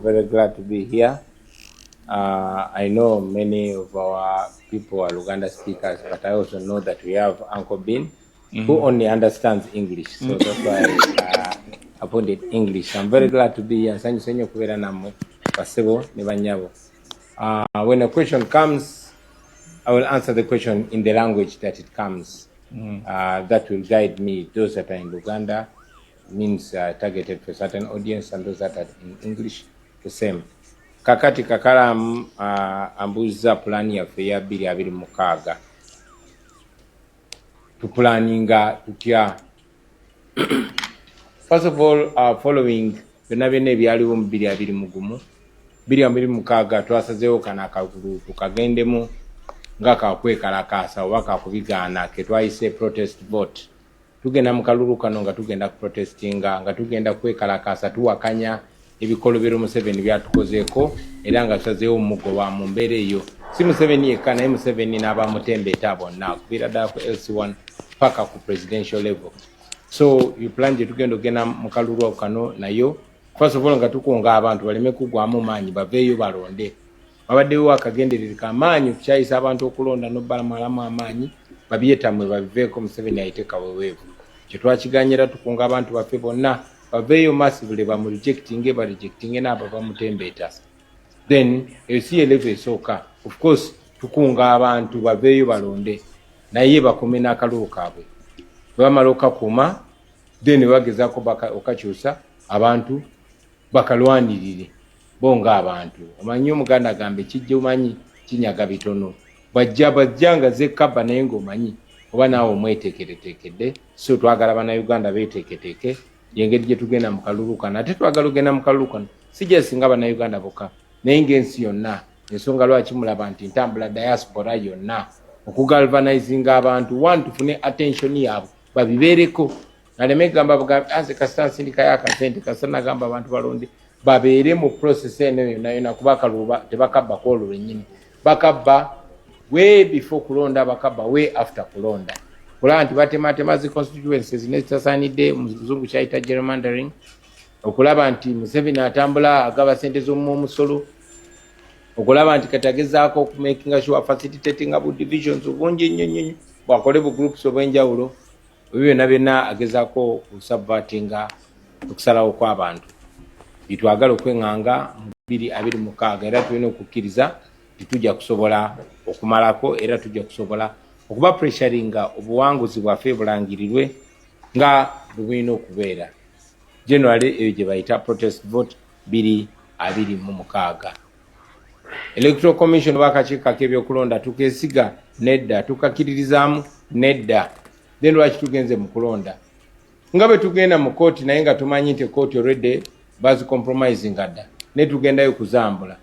very glad to be here. I know many of our people are Uganda speakers, but I also know that we have Uncle Bin, who only understands English. So that's why I appointed English. I'm very glad to be here. When a question comes, I will answer the question in the language that it comes. That will guide me. Those that are in Uganda means targeted for certain audience, and those that are in English, the same. Kakati kakalamu ambuza plani ya feya 2026. Tupulaninga tutya. First of all, following byonna byonna ebyaliwo mu 2026 twasazeewo kana akagulu tukagendemu nga kakwekalakaasa oba kakubigaana ke twayise protest vote. Tugenda mu kalulu kano nga tugenda protestinga nga tugenda kwekalakaasa tuwakanya ebikolobero Museveni byatukozeeko era nga tusazeewo mugoba mu mbeera eyo. Si Museveni yekka naye Museveni n'abamutembeeta bonna okuviira ddala ku LC1 paka ku presidential level. So you plan gye tugenda ogenda mu kalulu kano nayo first of all nga tukunga abantu baleme kugwamu maanyi baveeyo balonde. Babaddewo akagenderere kamaanyi okukyayisa abantu okulonda n'obalamalamu amaanyi babyetamwe babiveeko Museveni ayite kaweweevu. Kye twakiganyira tukunga abantu baffe bonna baveeyo massively bamu rejectinge n'abo bamutembeeta. Then si level esooka of course tukunga abantu baveeyo balonde naye bakome n'akalulu kaabwe. Bamala okakuuma then bagezaako okakyusa abantu bakalwanirire bonga abantu. Omanyi Omuganda agambe kijja omanyi kinyaga bitono. Bajja nga zekkaba naye ng'omanyi oba naawe omweteekereteekedde. So twagala Bannayuganda beeteeketeeke y'engeri gye tugenda mu kalulu kano. Ate twagala ogenda mu kalulu kano si gye singa Bannayuganda bokka naye ng'ensi yonna. Ensonga lwaki mulaba nti ntambula diaspora yonna okugalvanizinga abantu tufune attention yaabwe babibeereko. Naleme gamba bugambe aze kasita nsindikayo akasente kasita nagamba abantu balonde babeere mu process eno yonna kuba akalulu tebakabba kwolwo lwennyini. Bakabba way before kulonda, bakabba way after kulonda. Kulaba nti batematema zi constituencies nezitasaanidde mu Luzungu kyayita gerrymandering. Okulaba nti Museveni atambula agaba sente z'omusolo. Okulaba nti katagezaako okumakinga sure facilitating bu divisions obungi nnyo bwakole bu groups obw'enjawulo. Byonna byonna agezaako okusubvertinga okusalawo kw'abantu. Bitwagala okwenganga mu 2026 era tulina okukkiriza tujja kusobola okumalako era tujja kusobola okuba pressuringa obuwanguzi bwaffe bulangirirwe nga bwina okubeera. Generally eyo gye bayita protest vote 2026. Electoral Commission bakakiiko k'ebyokulonda tukeesiga nedda, tukakkiririzaamu nedda. Then lwaki tugenze mu kulonda nga bwe tugenda mu kooti naye nga tumanyi nti kooti already bazi compromising dda ne tugendayo kuzambula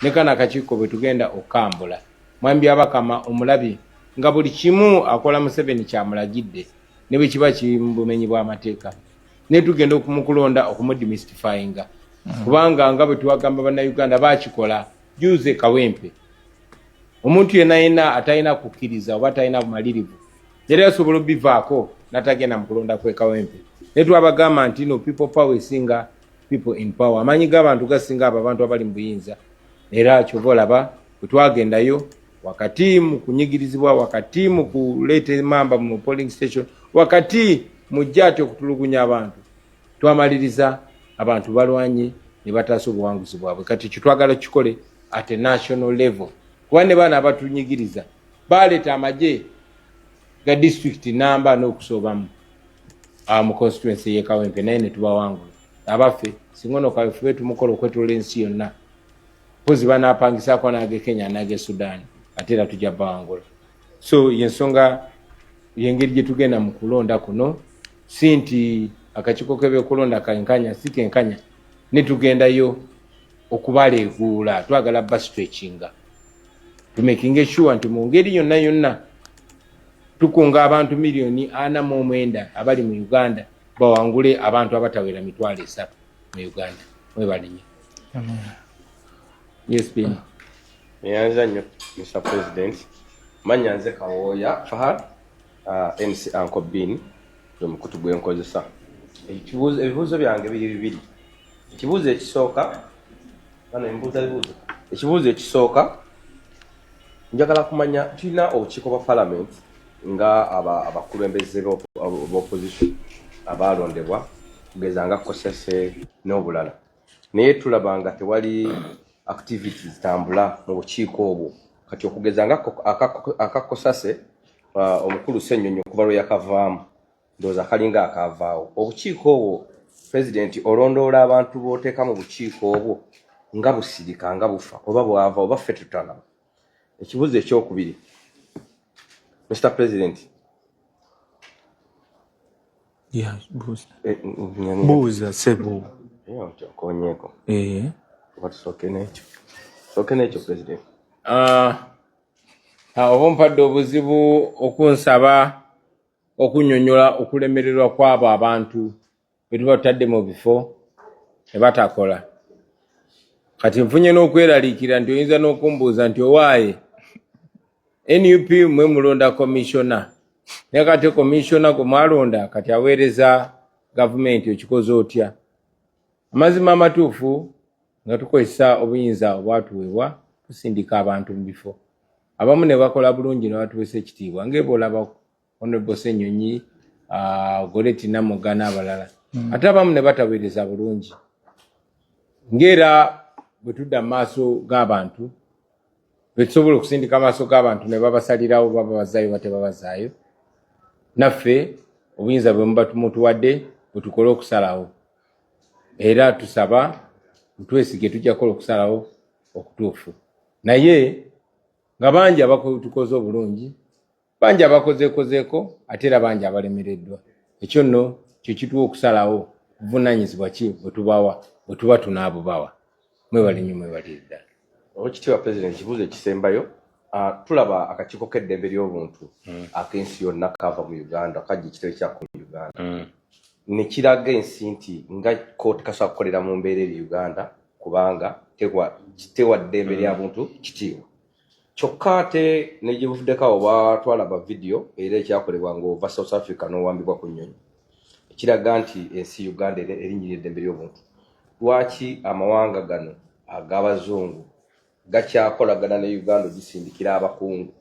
ne kana akakiiko bwe tugenda okambula mwambi abakama omulabi nga buli kimu akola Museveni kyamulagidde ne bwe kiba kiri mu bumenyi bw'amateeka ne tugenda okumukulonda okumudemystifyinga kubanga nga bwe tuwagamba Bannayuganda bakikola juze kawempe. Omuntu yenna atalina kukkiriza oba atalina bumalirivu era asobola obivaako n'atagenda mu kulonda kwe kawempe. Ne twabagamba nti no people power esinga people in power. Amanyi g'abantu gasinga abo abantu abali mu buyinza. Era kyova olaba bwe twagendayo wakati mu kunyigirizibwa, wakati mu kuleeta emamba mu polling station, wakati mu jjaati okutulugunya abantu, twamaliriza abantu balwanye ne bataasa obuwanguzi bwabwe. Kati kitwagala kikole at a national level. Kuba ne baana abatunyigiriza baleeta amagye ga district namba n'okusobamu mu constituency ye Kawempe naye ne tubawangula. Abaffe singono kaweefube tumukola okwetoola ensi yonna. Pozi banaapangisaako n'age Kenya n'age Sudan ate era tujja bawangula. So yensonga y'engeri gye tugenda mu kulonda kuno si nti akakiiko k'ebyokulonda kenkanya si kenkanya ne tugendayo okubaleeguula. Twagala bastretchinga tumakinge sure nti mu ngeri yonna yonna tukunga abantu miliyoni 49 abali mu Uganda bawangule abantu abatawera 3,000 mu Uganda. Mwebalinye. Yes, Ben. Nyanza nnyo Mr. President. Manyanze Kawoya Fahad MC Uncle Bin omukutu gwenkozesa. Ebibuuzo byange biri bibiri. Ekibuuzo ekisooka Ekibuuzo ekisooka njagala kumanya tulina obukiiko bwa parliament nga abakulembeze b'opposition abalondebwa kugeza nga Kosese n'obulala, naye tulaba nga tewali activities zitambula mu bukiiko obwo. Kati okugeza nga akakosase omukulu Ssenyonyi okuva lwe yakavaamu ndowooza kalinga akavaawo. Obukiiko obwo President olondoola abantu b'oteeka mu bukiiko obwo nga busirika nga bufa oba bwava oba ffe tutana. Ekibuuzo ekyokubiri, Mr. President. Yeah, buuza sebo. Konyeko. Watusoke n'ekyo President. Oba mpadde obuzibu okunsaba okunnyonnyola okulemererwa kw'abo abantu be tuba tutadde mu bifo ne batakola. Kati nfunye n'okweraliikira nti oyinza n'okumbuuza nti owaaye NUP mwe mulonda commissioner, naye kati commissioner gwe mwalonda kati aweereza gavumenti okikoze otya. Amazima amatuufu nga tukozesa obuyinza obwatuweebwa tusindika abantu mu bifo. Abamu ne bakola bulungi ne batuweesa ekitiibwa ng'ebo olaba Honorable Ssenyonyi, Goreti Namuga n'abalala. Ate abamu ne bataweereza bulungi. Ng'era bwe tudda mu maaso g'abantu, bwe tusobola okusindika amaaso g'abantu ne babasalirawo baba bazaayo bate babazaayo, naffe obuyinza bwe muba tumutuwadde bwe tukole okusalawo. Era tusaba mutwesige tujja kukola okusalawo okutuufu. Naye nga bangi abakoze obulungi, bangi abakozeeko ate era bangi abalemereddwa. Ekyo nno kye kituwa okusalawo buvunaanyizibwa ki bwe tubawa bwe tuba tunaabubawa. Mwebale nnyo mwebale ddala. Oweekitiibwa President, ekibuuzo ekisembayo tulaba akakiiko k'eddembe ly'obuntu ak'ensi yonna kava mu Uganda kajja ekitebe kyako mu Uganda ne kiraga ensi nti nga kooti kasobola kukolera mu mbeera eri Uganda kubanga tewa ddembe lya buntu kitiibwa. Kyokka ate ne gye buvuddeko awo batwalaba vidiyo era ekyakolebwa ng'ova South Africa n'owambibwa ku nnyonyi ekiraga nti ensi Uganda erinnyirira eddembe ly'obuntu. Lwaki amawanga gano ag'abazungu gakyakolagana ne Uganda ogisindikira abakungu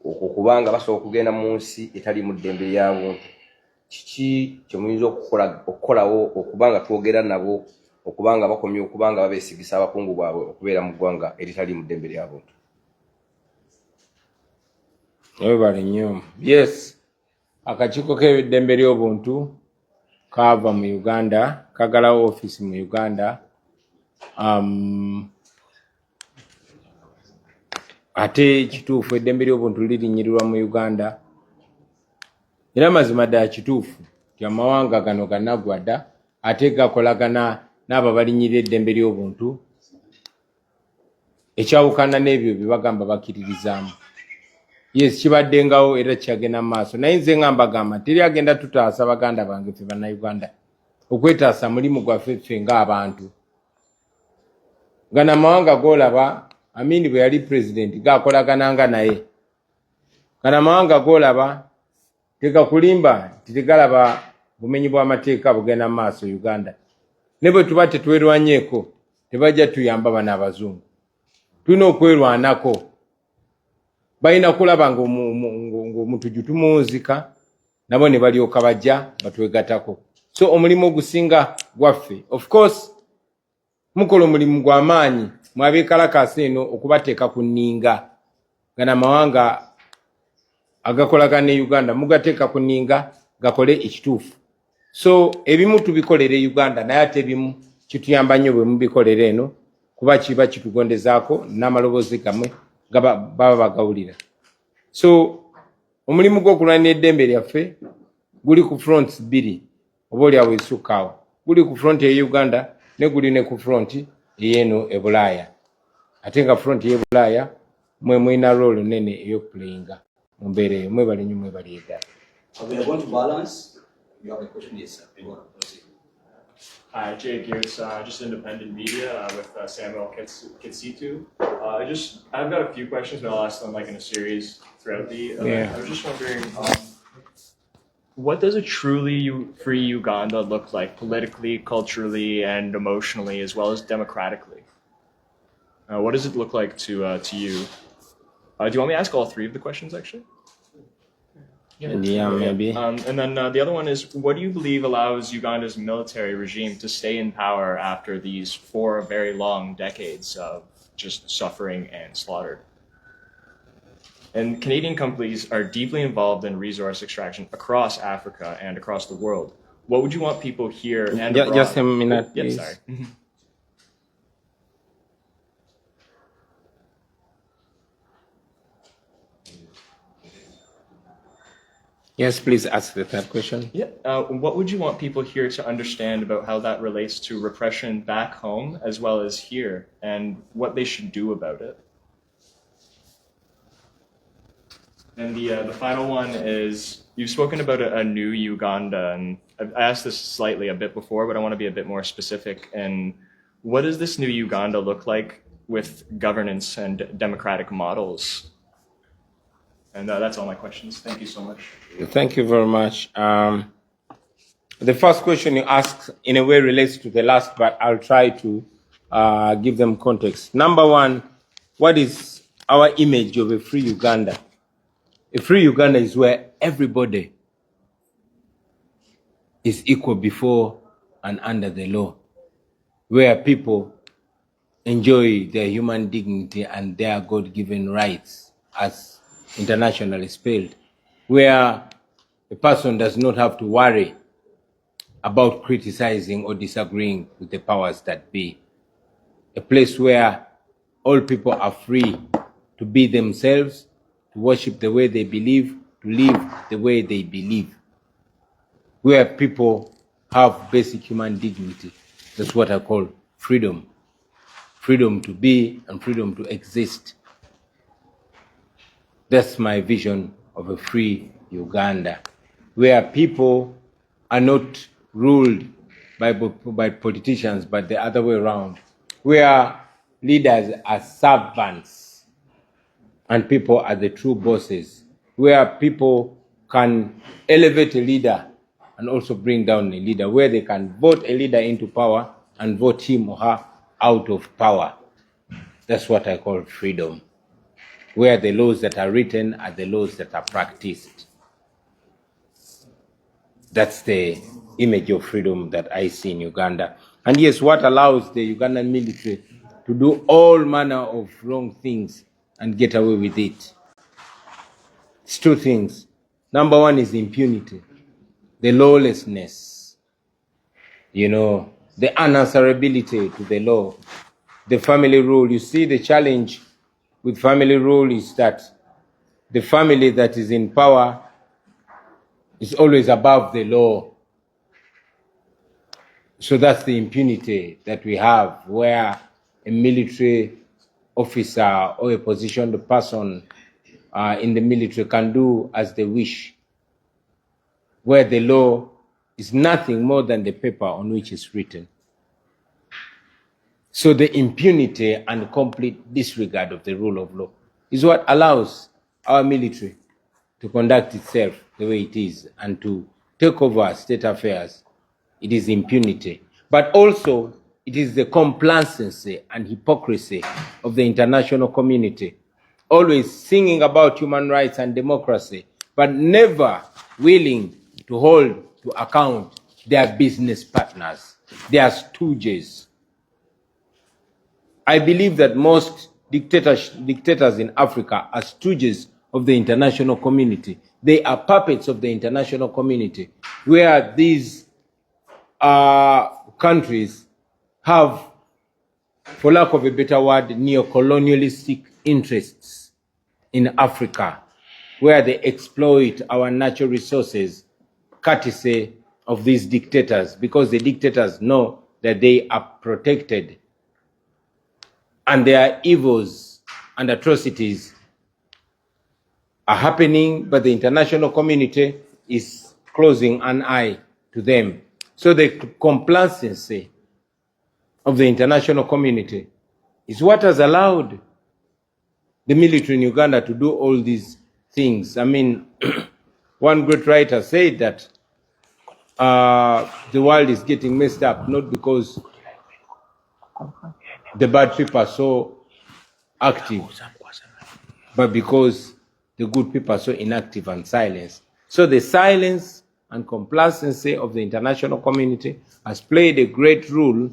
okubanga basobola okugenda mu nsi etali mu ddembe lya buntu? Kiki kye muyinza okukolawo okubanga twogera nabo okubanga bakomye okubanga babeesigisa abakungu bwabwe okubeera mu ggwanga eritali mu ddembe lya buntu? Mwebale nnyo. Yes, akakiiko k'eddembe ly'obuntu kaava mu Uganda, kagalawo office mu Uganda. Ate kituufu eddembe ly'obuntu lirinyirirwa mu Uganda. Era mazima ddala kituufu nti amawanga gano gannaggwadda ate gakolagana n'abo balinyirira eddembe ly'obuntu ekyawukana n'ebyo bye bagamba bakkiririzaamu. Yes, kibaddengawo era kyagenda mu maaso. Naye nze nga mbagamba teri agenda tutaasa baganda bange ffe bannayuganda okwetaasa mulimu gwaffe ffe ng'abantu. Gana amawanga g'olaba Amini bwe yali president gakolagananga naye. Gana amawanga g'olaba tegakulimba tegalaba bumenyi bw'amateeka bugenda mu maaso Uganda. Ne bwe tuba tetwerwanyeeko tebajja tuyamba bano abazungu. Tulina okwerwanako. Balina kulaba ng'omuntu tumuwunzika nabo ne balyoka bajja batwegatako. So omulimu ogusinga gwaffe, of course mukola omulimu gw'amaanyi mwabeekalakaasa eno okubateeka ku nninga. Gana amawanga agakolagana ne Uganda mugateeka ku nninga gakole ekituufu. So ebimu tubikolere Uganda naye ate ebimu kituyamba nnyo bwe mubikolera eno kuba kiba kitugondezaako n'amaloboozi gammwe baba bagawulira. So omulimu gw'okulwanira eddembe lyaffe guli ku fronts bbiri oba olyawo esukkaawo. Guli ku front e Uganda ne guli ne ku front ey'eno e Bulaaya. Ate nga front y'e Bulaaya mwe mulina role nene ey'okuplayinga mu mbeera eyo. Mwebale nnyo mwebale eddala. We are going to balance. You have a question? Yes, sir. Hi, Jake Gears, just independent media with Samuel Kitsitu. I've got a few questions, but I'll ask them like in a series throughout the event. I was just wondering, what does a truly free Uganda look like politically, culturally, and emotionally, as well as democratically? What does it look like to you? Do you want me to ask all three of the questions, actually? Yeah, maybe. And then the other one is, what do you believe allows Uganda's military regime to stay in power after these 4 very long decades of just suffering and slaughter? And Canadian companies are deeply involved in resource extraction across Africa and across the world. What would you want people here and abroad? Just a minute, please. Sorry. Yes, please ask the third question. Yeah. What would you want people here to understand about how that relates to repression back home as well as here, and what they should do about it? And the final one is, you've spoken about a new Uganda, and I asked this slightly a bit before, but I want to be a bit more specific. And what does this new Uganda look like with governance and democratic models? And that's all my questions. Thank you so much. Thank you very much. The first question you asked in a way relates to the last, but I'll try to give them context. Number one, what is our image of a free Uganda? A free Uganda is where everybody is equal before and under the law, where people enjoy their human dignity and their God-given rights as internationally spelled, where a person does not have to worry about criticizing or disagreeing with the powers that be. A place where all people are free to be themselves, to worship the way they believe, to live the way they believe, where people have basic human dignity. That's what I call freedom. Freedom to be and freedom to exist. That's my vision of a free Uganda, where people are not ruled by politicians, but the other way around, where leaders are servants and people are the true bosses, where people can elevate a leader and also bring down a leader, where they can vote a leader into power and vote him or her out of power. That's what I call freedom, where the laws that are written are the laws that are practiced. That's the image of freedom that I see in Uganda. And yes, what allows the Ugandan military to do all manner of wrong things and get away with it? It's 2 things. Number one is impunity, the lawlessness, the unanswerability to the law, the family rule. You see, the challenge with family rule is that the family that is in power is always above the law. So that's the impunity that we have, where a military officer or a positioned person in the military can do as they wish, where the law is nothing more than the paper on which it's written. So the impunity and complete disregard of the rule of law is what allows our military to conduct itself the way it is and to take over state affairs. It is impunity. But also, it is the complacency and hypocrisy of the international community, always singing about human rights and democracy, but never willing to hold to account their business partners, their stooges. I believe that most dictators in Africa are stooges of the international community. They are puppets of the international community, where these countries have, for lack of a better word, neo-colonialistic interests in Africa, where they exploit our natural resources courtesy of these dictators, because the dictators know that they are protected and their evils and atrocities are happening, but the international community is closing an eye to them. So the complacency of the international community is what has allowed the military in Uganda to do all these things. I mean, one great writer said that the world is getting messed up, not because the bad people are so active, but because the good people are so inactive and silent. So the silence and complacency of the international community has played a great role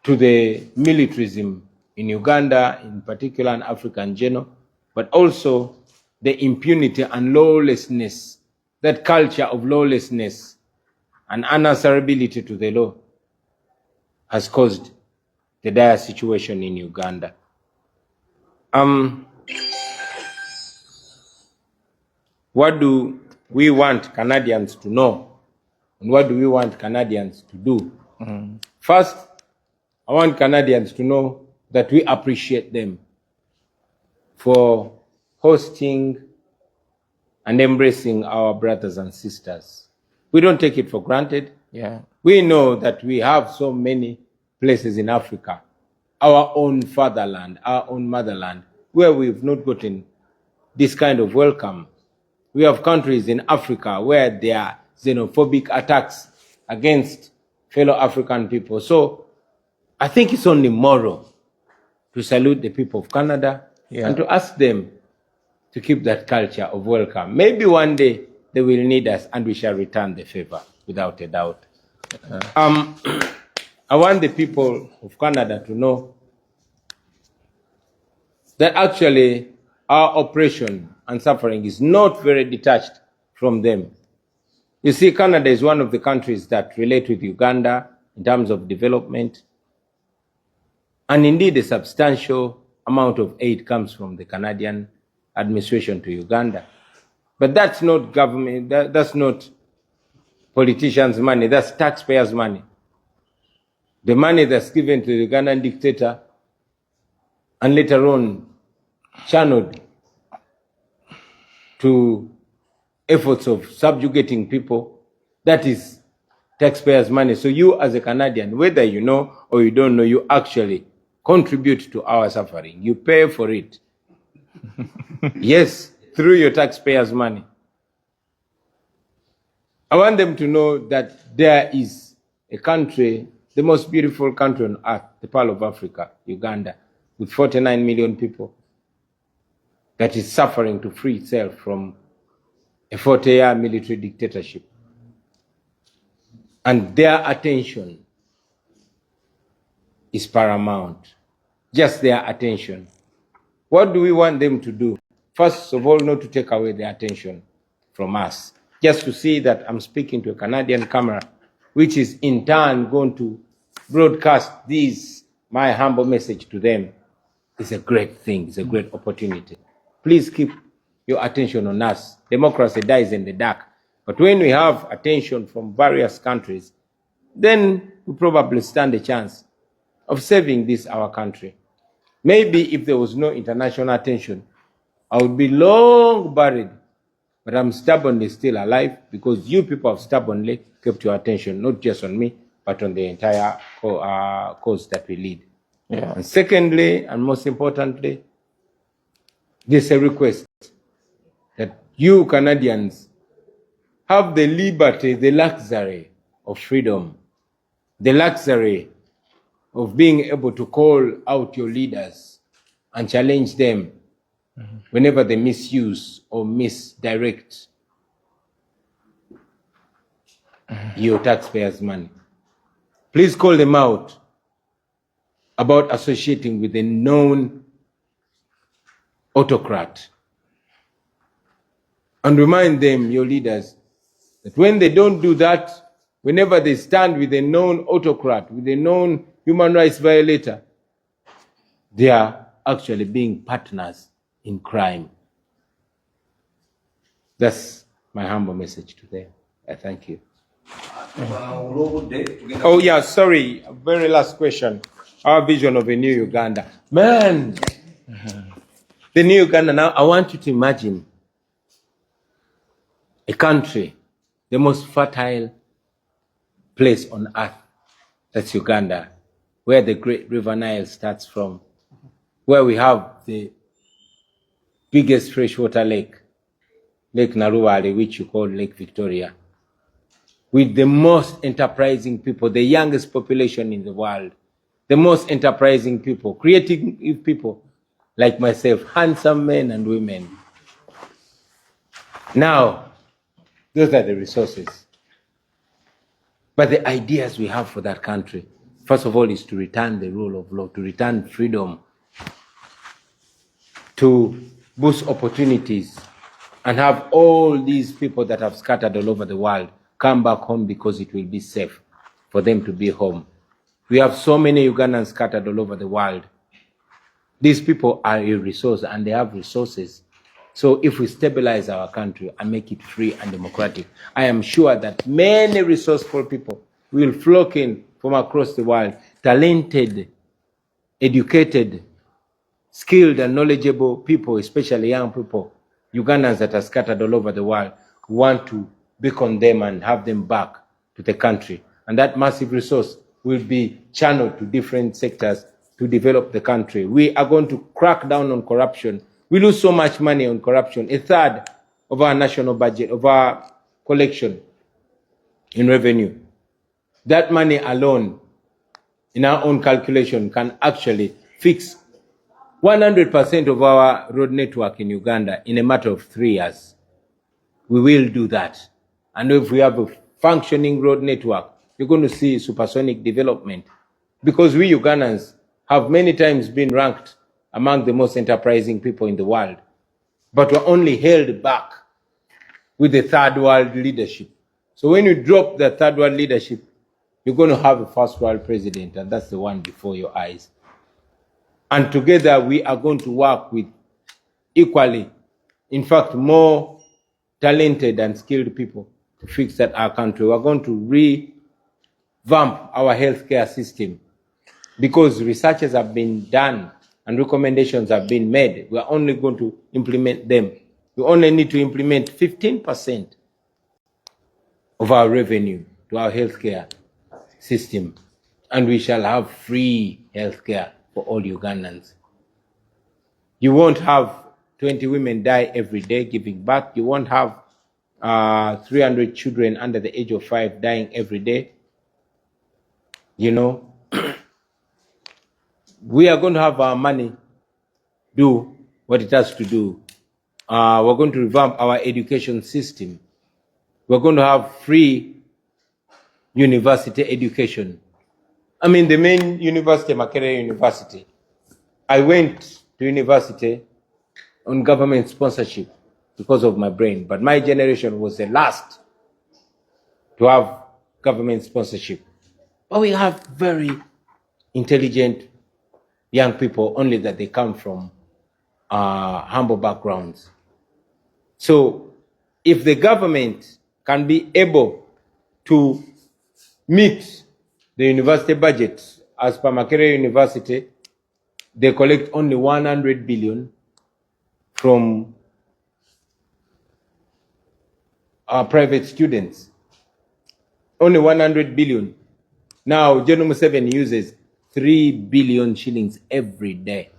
to the militarism in Uganda, in particular, and Africa in general, but also the impunity and lawlessness, that culture of lawlessness and unanswerability to the law has caused the dire situation in Uganda. What do we want Canadians to know? And what do we want Canadians to do? First, I want Canadians to know that we appreciate them for hosting and embracing our brothers and sisters. We don't take it for granted. Yeah. We know that we have so many places in Africa, our own fatherland, our own motherland, where we've not gotten this kind of welcome. We have countries in Africa where there are xenophobic attacks against fellow African people. So I think it's only moral to salute the people of Canada and to ask them to keep that culture of welcome. Maybe one day they will need us and we shall return the favor, without a doubt. I want the people of Canada to know that actually our oppression and suffering is not very detached from them. You see, Canada is one of the countries that relate with Uganda in terms of development. And indeed, a substantial amount of aid comes from the Canadian administration to Uganda. But that's not government, that's not politicians' money, that's taxpayers' money. The money that's given to the Ugandan dictator and later on channeled to efforts of subjugating people, that is taxpayers' money. So you as a Canadian, whether you know or you don't know, you actually contribute to our suffering. You pay for it. Yes, through your taxpayers' money. I want them to know that there is a country, the most beautiful country on earth, the Pearl of Africa, Uganda, with 49 million people, that is suffering to free itself from a 40-year military dictatorship. And their attention is paramount. Just their attention. What do we want them to do? First of all, not to take away their attention from us. Just to see that I'm speaking to a Canadian camera, which is in turn going to broadcast this, my humble message to them, is a great thing, it's a great opportunity. Please keep your attention on us. Democracy dies in the dark. But when we have attention from various countries, then we probably stand a chance of saving this, our country. Maybe if there was no international attention, I would be long buried. But I'm stubbornly still alive because you people have stubbornly kept your attention, not just on me, but on the entire cause that we lead. Yeah. And secondly, and most importantly, there's a request that you Canadians have the liberty, the luxury of freedom, the luxury of being able to call out your leaders and challenge them whenever they misuse or misdirect your taxpayers' money. Please call them out about associating with a known autocrat. And remind them, your leaders, that when they don't do that, whenever they stand with a known autocrat, with a known human rights violator, they are actually being partners in crime. That's my humble message to them. I thank you. Oh yeah, sorry, very last question. Our vision of a new Uganda. Man, the new Uganda, now I want you to imagine a country, the most fertile place on earth, that's Uganda, where the great river Nile starts from, where we have the biggest freshwater lake, Lake Naruwari, which you call Lake Victoria, with the most enterprising people, the youngest population in the world, the most enterprising people, creative people, like myself, handsome men and women. Now, those are the resources. But the ideas we have for that country, first of all, is to return the rule of law, to return freedom, to boost opportunities, and have all these people that have scattered all over the world come back home because it will be safe for them to be home. We have so many Ugandans scattered all over the world. These people are a resource and they have resources. So if we stabilize our country and make it free and democratic, I am sure that many resourceful people will flock in from across the world, talented, educated, skilled and knowledgeable people, especially young people, Ugandans that are scattered all over the world, who want to beacon them and have them back to the country. And that massive resource will be channeled to different sectors to develop the country. We are going to crack down on corruption. We lose so much money on corruption, a third of our national budget, of our collection in revenue. That money alone, in our own calculation, can actually fix 100% of our road network in Uganda in a matter of 3 years. We will do that. And if we have a functioning road network, you're going to see supersonic development. Because we Ugandans have many times been ranked among the most enterprising people in the world. But we're only held back with the third world leadership. So when you drop the third world leadership, you're going to have a first world president, and that's the one before your eyes. And together we are going to work with equally, in fact, more talented and skilled people to fix that our country. We're going to revamp our healthcare system because researches have been done and recommendations have been made. We're only going to implement them. We only need to implement 15% of our revenue to our healthcare system, and we shall have free healthcare for all Ugandans. You won't have 20 women die every day giving birth. You won't have 300 children under the age of 5 dying every day. You know, we are going to have our money do what it has to do. We're going to revamp our education system. We're going to have free university education. I mean, the main university, Makerere University, I went to university on government sponsorship because of my brain, but my generation was the last to have government sponsorship. But we have very intelligent young people, only that they come from humble backgrounds. So if the government can be able to meet the university budget, as per Makerere University, they collect only 100 billion from private students. Only 100 billion. Now, General Museveni uses 3 billion shillings every day.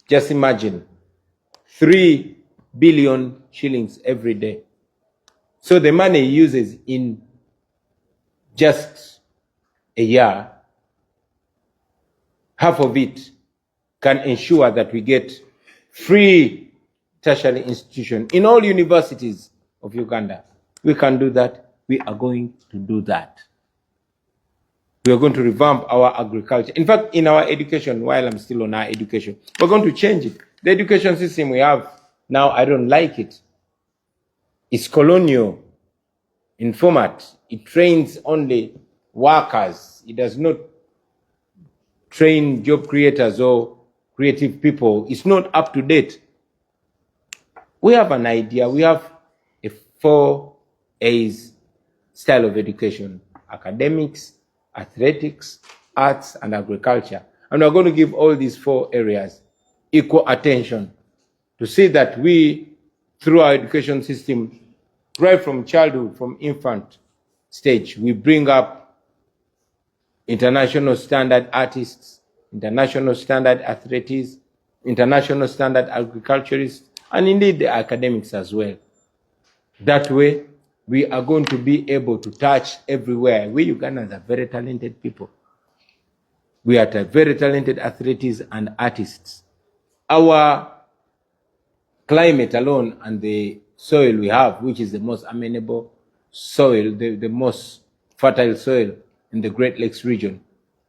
Just imagine, 3 billion shillings every day. So the money he uses in just a year, half of it can ensure that we get free tertiary institution in all universities of Uganda. We can do that. We are going to do that. We are going to revamp our agriculture. In fact, in our education, while I'm still on our education, we're going to change it. The education system we have now, I don't like it. It's colonial in format. It trains only workers. It does not train job creators or creative people. It's not up to date. We have an idea. We have a 4 A's style of education: academics, athletics, arts, and agriculture. And we're going to give all these 4 areas equal attention to see that we, through our education system, right from childhood, from infant stage, we bring up international standard artists, international standard athletes, international standard agriculturists, and indeed the academics as well. That way, we are going to be able to touch everywhere. We Ugandans are very talented people. We are very talented athletes and artists. Our climate alone and the soil we have, which is the most amenable soil, the most fertile soil in the Great Lakes region,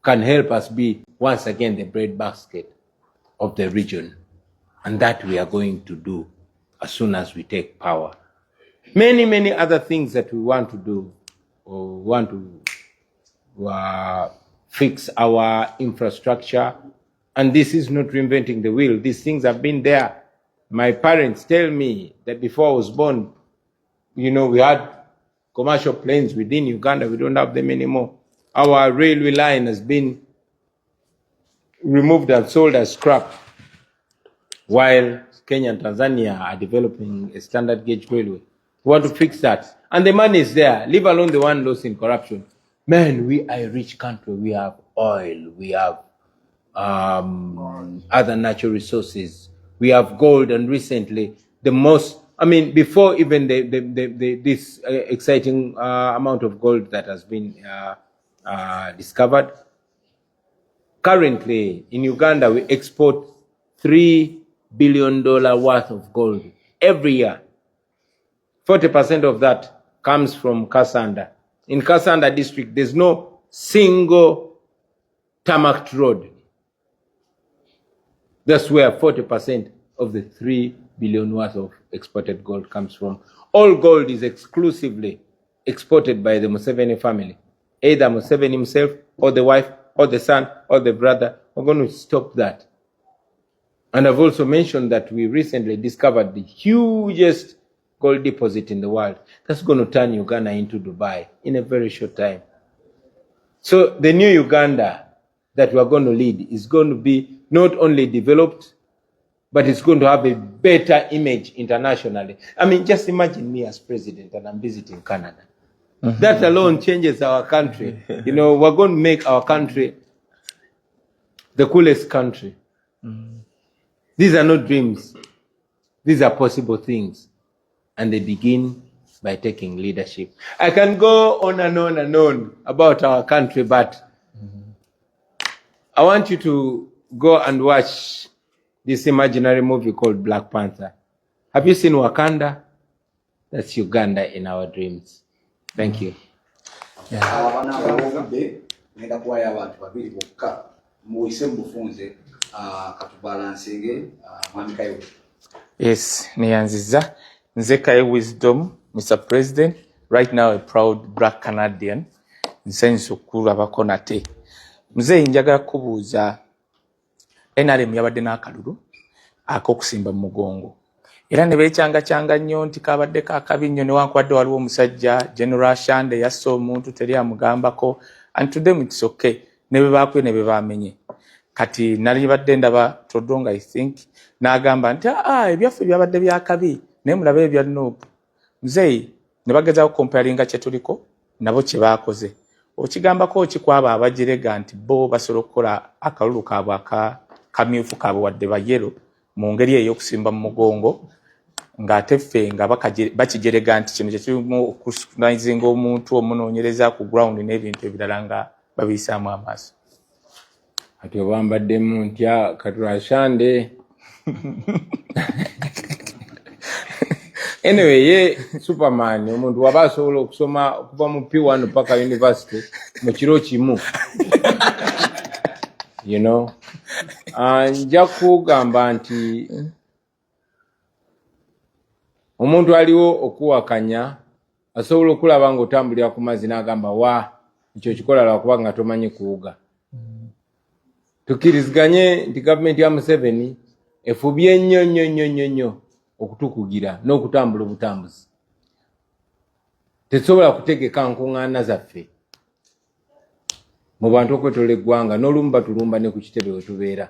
can help us be once again the breadbasket of the region. And that we are going to do as soon as we take power. Many, many other things that we want to do, or want to fix our infrastructure. And this is not reinventing the wheel. These things have been there. My parents tell me that before I was born, we had commercial planes within Uganda. We don't have them anymore. Our railway line has been removed and sold as scrap, while Kenya and Tanzania are developing a standard gauge railway. We want to fix that. And the money is there, leave alone the one lost in corruption. Man, we are a rich country. We have oil. We have other natural resources. We have gold, and recently before even this exciting amount of gold that has been discovered. Currently, in Uganda, we export $3 billion worth of gold every year. 40% of that comes from Kasanda. In Kasanda district, there's no single tarmac road. That's where 40% of the $3 billion worth of exported gold comes from. All gold is exclusively exported by the Museveni family. Either Museveni himself, or the wife, or the son, or the brother. We're going to stop that. And I've also mentioned that we recently discovered the hugest gold deposit in the world. That's going to turn Uganda into Dubai in a very short time. So the new Uganda that we're going to lead is going to be not only developed, but it's going to have a better image internationally. Just imagine me as president and I'm visiting Canada. Mm-hmm. That alone changes our country. We're going to make our country the coolest country. Mm-hmm. These are not dreams. These are possible things. And they begin by taking leadership. I can go on and on and on about our country, but I want you to go and watch this imaginary movie called Black Panther. Have you seen Wakanda? That's Uganda in our dreams. Thank you. Yes, niyanziza. Nzekaye Wisdom, Mr. President, right now a proud black Canadian. Nsenso kula bakonate. Mzee njagala kubuuza NRM yabadde n'akalulu ak'okusimba mu mugongo. Era ne beekyanga nnyo nti kabadde kaakabi nnyo newankubadde waliwo omusajja General Shande yasse omuntu teri amugambako, and to them it's okay. Ne bwe baakwe ne bwe baamenye. Kati nali badde ndaba Todonga I think n'agamba nti ebyaffe byabadde byakabi naye mulabe ebya Nuupu. Mzee ne bagezaako comparinga kye tuliko nabo kye baakoze. Okigambako okikwaba abagirega nti bo basobola okukola akalulu kaabwe akamyufu kaabwe wadde ba yero mu ngeri ey'okusimba mu mugongo ng'ate ffe nga bakigerega nti kino kyekirimu okuscrutinizinga omuntu omunoonyereza ku ground n'ebintu ebirala nga babiyisaamu amaaso. Ati obambaddemu ntya Katula Shande. Anyway, ye Superman, omuntu waba asobola okusoma okuva mu P1 paka university mu kiro kimu. Nja kugamba nti omuntu aliwo okuwakanya asobola okulaba nga otambulira ku mazzi n'agamba wa ekyo kikola lwakuba nga tomanyi kuwuga. Tukiriziganye nti gavumenti ya Museveni efubye nnyo okutukugira n'okutambula obutambuzi. Tesobola kutegeka nkuŋŋaana zaffe mu bantu okwetola eggwanga n'olumu batulumba ne ku kitebe we tubeera.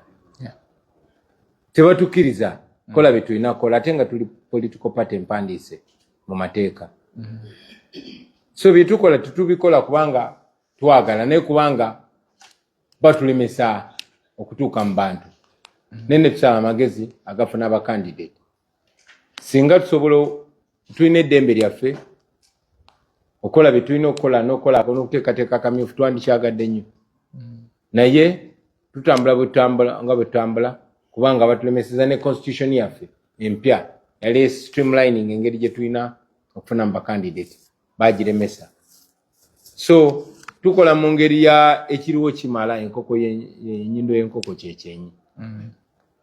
Tebatukiriza kola bye tulina kukola ate nga tuli political party empandiise mu mateeka. So bye tukola tetubikola kubanga twagala naye kubanga batulemesa okutuuka mu bantu. Nene tusaba amagezi agafuna abakandidate. Singa tusobola tulina eddembe lyaffe okola bye tulina okukola n'okola n'okuteekateeka akamyufu twandikyagadde nnyo. Naye tutambula butambula kubanga batulemeseza ne constitution yaffe empya yali streamlining engeri gye tulina okufuna mu candidate bagiremesa. So tukola mu ngeri ya ekiriwo kimala enkoko y'ennyindo y'enkoko kyekyenyi.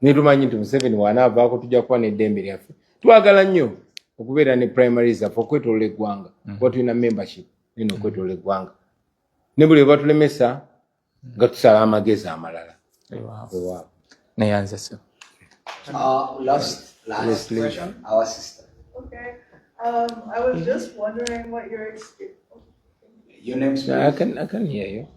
Netumanyi nti Museveni wanaavaako tujja kuba n'eddembe lyaffe. Twagala nnyo okubeera ne primaries zaffe okwetolola eggwanga kuba tulina membership nina okwetolola eggwanga ne buli batulemesa nga tusala amagezi amalala. Neyanza so. Last question, our sister. Okay. I was just wondering what your experience. Your name's I can hear you.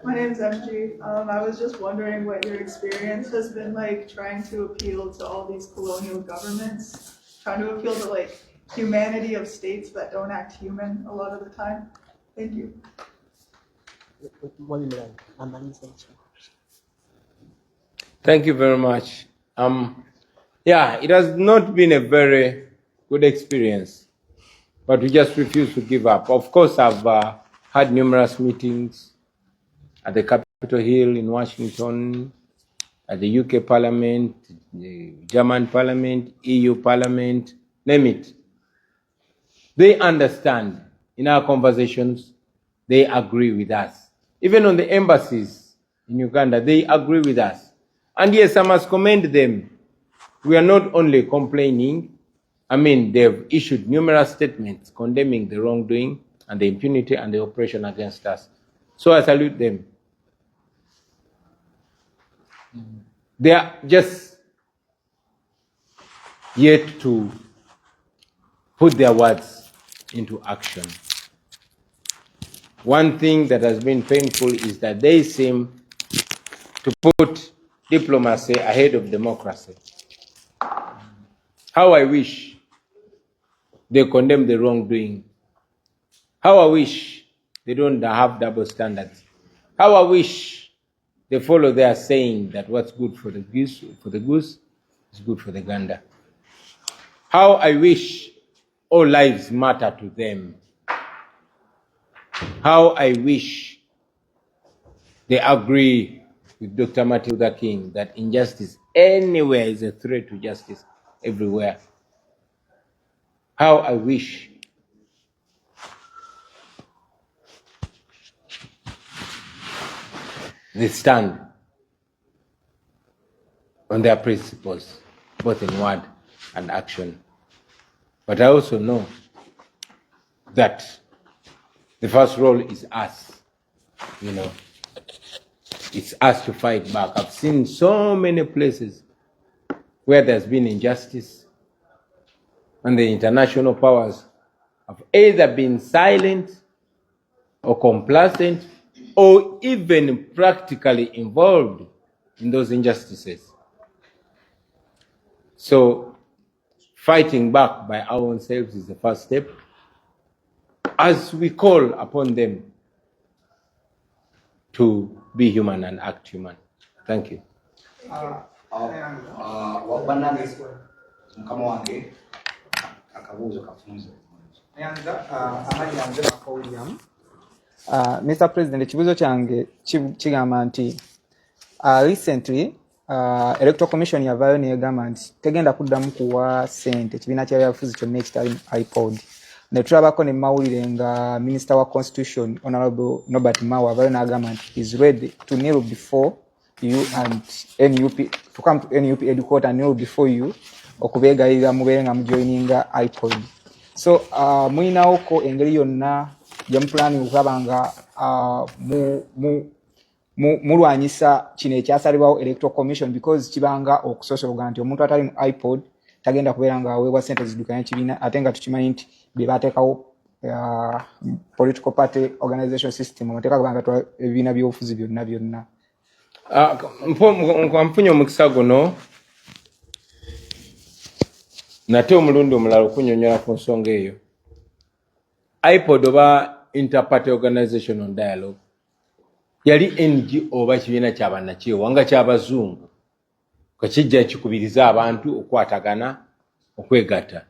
My name's MG. I was just wondering what your experience has been like trying to appeal to all these colonial governments, trying to appeal to like humanity of states that don't act human a lot of the time. Thank you. Thank you very much. Yeah, it has not been a very good experience, but we just refuse to give up. Of course, I've had numerous meetings at the Capitol Hill in Washington, at the UK Parliament, the German Parliament, EU Parliament, name it. They understand in our conversations, they agree with us. Even on the embassies in Uganda, they agree with us. And yes, I must commend them. We are not only complaining, I mean, they've issued numerous statements condemning the wrongdoing and the impunity and the oppression against us. So I salute them. They are just yet to put their words into action. One thing that has been painful is that they seem to put diplomacy ahead of democracy. How I wish they condemn the wrongdoing. How I wish they don't have double standards. How I wish they follow their saying that what's good for the goose is good for the gander. How I wish all lives matter to them. How I wish they agree with Dr. Martin Luther King that injustice anywhere is a threat to justice everywhere. How I wish they stand on their principles, both in word and action. But I also know that the first role is us, you know. It's us to fight back. I've seen so many places where there's been injustice and the international powers have either been silent or complacent or even practically involved in those injustices. So fighting back by our own selves is the first step as we call upon them to be human and act human. Thank you. Mr. President, ekibuuzo kyange kigamba nti recently Electoral Commission yavaayo n'egamba nti tegenda kuddamu kuwa ssente ekibiina ky'ebyabufuzi kyonna ekitali iPod. Ne tulabako ne mawulire nga Minister wa Constitution Honorable Norbert Mao avaayo n'agamba nti is ready to kneel before you and NUP, to come to NUP headquarters and kneel before you okubeegayirira mubeere nga mujoininga iPod. So muyinawo engeri yonna gye mupulaani okulaba nga mulwanyisa kino ekyasalibwawo Electoral Commission because kibanga okusosologa nti omuntu atali mu iPod tagenda kubeera nga aweebwa ssente zidukanya kibiina ate nga tukimanyi nti bye baateekawo political party organization system amateeka kubanga ebibiina by'obufuzi byonna. Nfunye omukisa guno nate omulundi omulala okunyonyola ku nsonga eyo. iPod oba Interparty Organizational Dialogue yali NGO oba kibiina ky'abannakyewa nga ky'abazungu kakijja kikubiriza abantu okwatagana okwegatta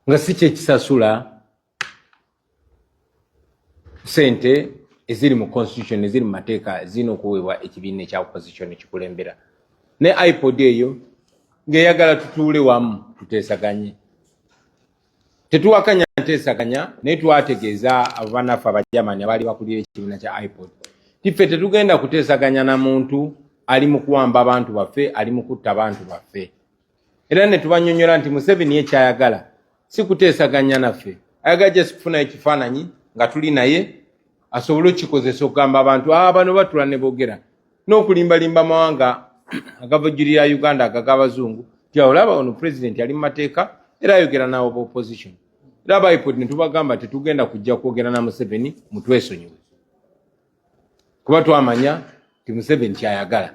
nga si kyekisasula ssente eziri mu constitution eziri mu mateeka zino okuweebwa ekibiina ekya opposition ekikulembera ne iPod eyo ng'eyagala tutuule wamu tuteesaganye tetuwakanya nteesaganya naye twategeeza abo bannaffe abajamani abaali bakulira ekibiina kya iPod tiffe tetugenda kuteesaganya na muntu ali mu kuwamba abantu baffe ali mu kutta abantu baffe era ne tubanyonyola nti Museveni ekyayagala si kuteesaganya naffe ayagala just kufuna ekifaananyi nga tuli naye asobole okukikozesa okugamba abantu bano batula ne boogera n'okulimbalimba mawanga agavujjirira Uganda ag'abazungu olaba ono president ali mu mateeka era ayogera n'abo ba opposition era aba iPod ne tubagamba tetugenda kujja kwogera na Museveni mutwesonyiwe kuba twamanya ti Museveni kyayagala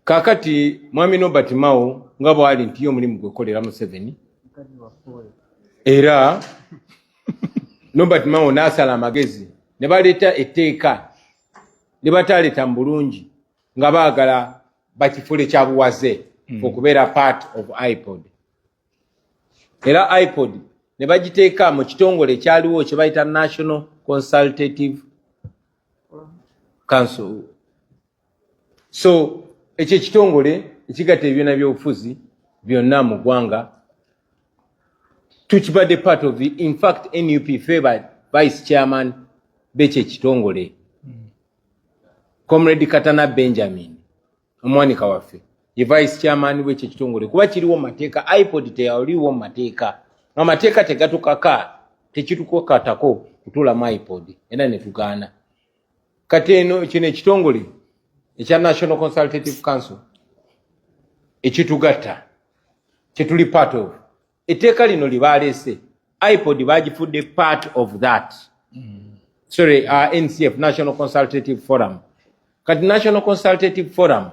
kakati mwami Nobert Mao nga bwali nti yo mulimu gwekolera Museveni era Nobert Mao n'asala amagezi ne baleeta etteeka ne bataleeta mu bulungi nga baagala bakifule kya buwaze okubeera part of iPod era iPod ne bagiteeka mu kitongole ekyaliwo kye bayita National Consultative Council so ekyo ekitongole ekigatta ebibiina by'obufuzi byonna mu ggwanga tukibadde part of the in fact NUP favored vice chairman b'ekyo ekitongole Comrade Katana Benjamin omwanika waffe ye vice chairman w'ekyo ekitongole kuba kiriwo mateeka iPod teyaliwo mateeka amateeka tegatukaka tekitukakatako kutula mu iPod era ne tugaana kati eno kino ekitongole ekya National Consultative Council ekitugatta kyetuli part of etteeka lino libaleese iPod bagifudde part of that sorry NCF National Consultative Forum kati National Consultative Forum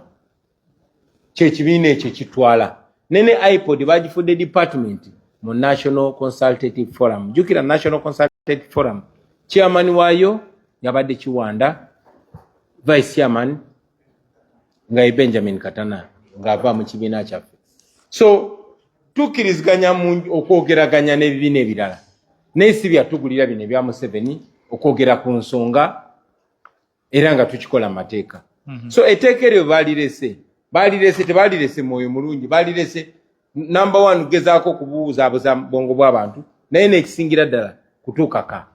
kyekibiina ekyo kitwala nene iPod bagifudde department mu National Consultative Forum jukira National Consultative Forum chairman waayo yabadde Kiwanda vice chairman nga Benjamin Katana ng'ava mu kibiina kyaffe so tukiriziganya okwogeraganya n'ebibiina ebirala naye si byatugulira bino ebya Museveni okwogera ku nsonga era nga tukikola mateeka so etteeka eryo balirese tebalirese mwoyo mulungi balirese number 1 gezaako okubuuzaabuza bwongo bw'abantu naye n'ekisingira ddala kutuukaka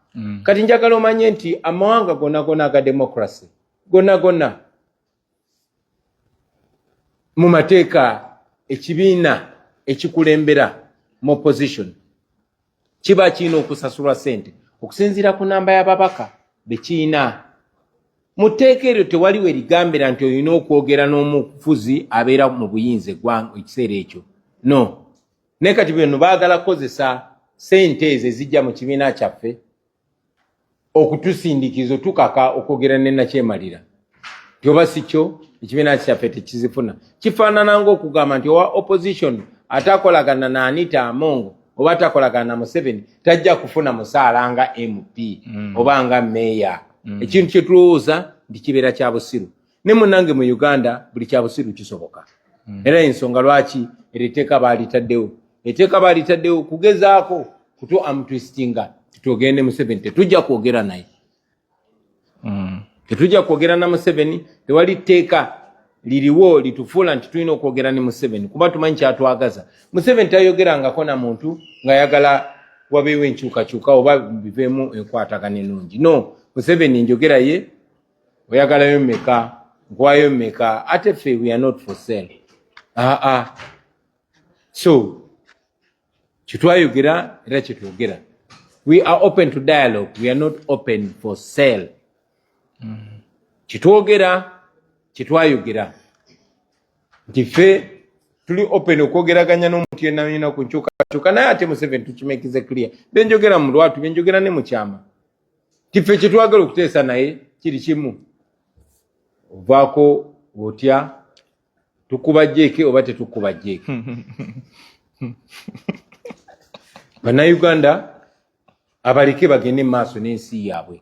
kati njagala omanye nti amawanga gonna aga democracy gonna mu mateeka ekibiina ekikulembera mu opposition kiba kiina okusasulwa ssente okusinziira ku namba y'ababaka bekiina mu tteeka eryo tewaliwo erigambira nti olina okwogera n'omufuzi abeera mu buyinza ekiseera ekyo no naye kati bino baagala kukozesa ssente ezo ezijja mu kibiina kyaffe okutusindikiza otukaka okwogera ne nakyemalira tyoba si kyo ekibiina kyaffe tekizifuna kifaanana ng'okugamba nti owa opposition atakolagana na Anita Amongo oba atakolagana na Museveni tajja kufuna musaala nga MP oba nga meya ekintu kye tulowooza nti kibeera kya busiru ne munnange mu Uganda buli kya busiru kisoboka era ensonga lwaki eriteeka baalitaddewo kugezaako kutu amtwistinga tutogende Museveni tetujja kwogera naye tetujja kwogera na Museveni tewali tteeka liriwo litufuula nti tulina okwogera ne Museveni kuba tumanyi kyatwagaza Museveni tayogerangako na muntu ng'ayagala wabeewo enkyukakyuka oba biveemu enkwatagana ennungi no Museveni njogera ye oyagalayo mmeka nkwayo mmeka ate ffe we are not for sale so kitwayogera era kyetwogera we are open to dialogue we are not open for sale kitwogera kitwayogera nti ffe tuli open okwogeraganya n'omuntu yenna ku nkyukakyuka naye ate Museveni tukimekize clear byenjogera mu lwatu byenjogera ne mu kyama tiffe kyetwagala okuteesa naye kiri kimu ovaako otya tukuba jjeeke oba tetukuba jjeeke bannayuganda abaleke bagende mu maaso n'ensi yaabwe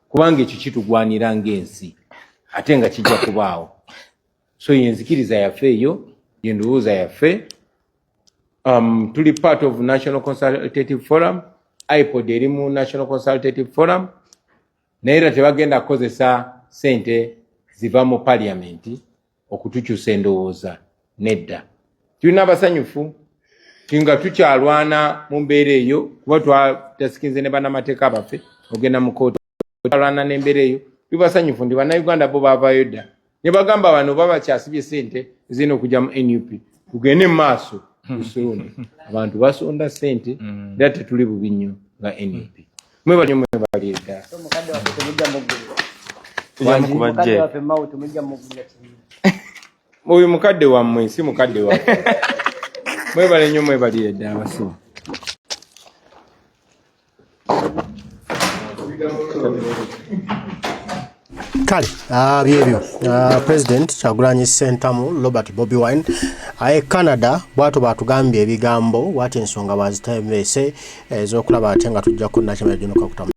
kubanga ekyo kitugwanira ng'ensi ate nga kijja kubaawo so yenzikiriza yaffe eyo yendowooza yaffe tuli part of National Consultative Forum iPod eri mu National Consultative Forum naye era tebagenda kukozesa sente ziva mu parliament okutukyusa endowooza nedda. Tulina abasanyufu nga tukyalwana mu mbeera eyo kuba twatasikinze ne bannamateeka baffe ogenda mu kooti twalwana n'embeera eyo. Tuli basanyufu ndi bannayuganda bo baavaayo dda ne bagamba bano babakyasibye sente ezirina okujja mu NUP. Tugende mu maaso tusulunde abantu basonda sente era tetuli bubi nnyo nga NUP. Mwebali edda oyo mukadde wammwe si mukadde waffe. Mwebale nnyo mwebalire ddala abasimu. Kale byebyo President Kyagulanyi Ssentamu Robert Bobi Wine aye Canada bwatu batugambye ebigambo wati ensonga bazitemeese ez'okulaba ate nga tujja kunna kimera gino kakutamu.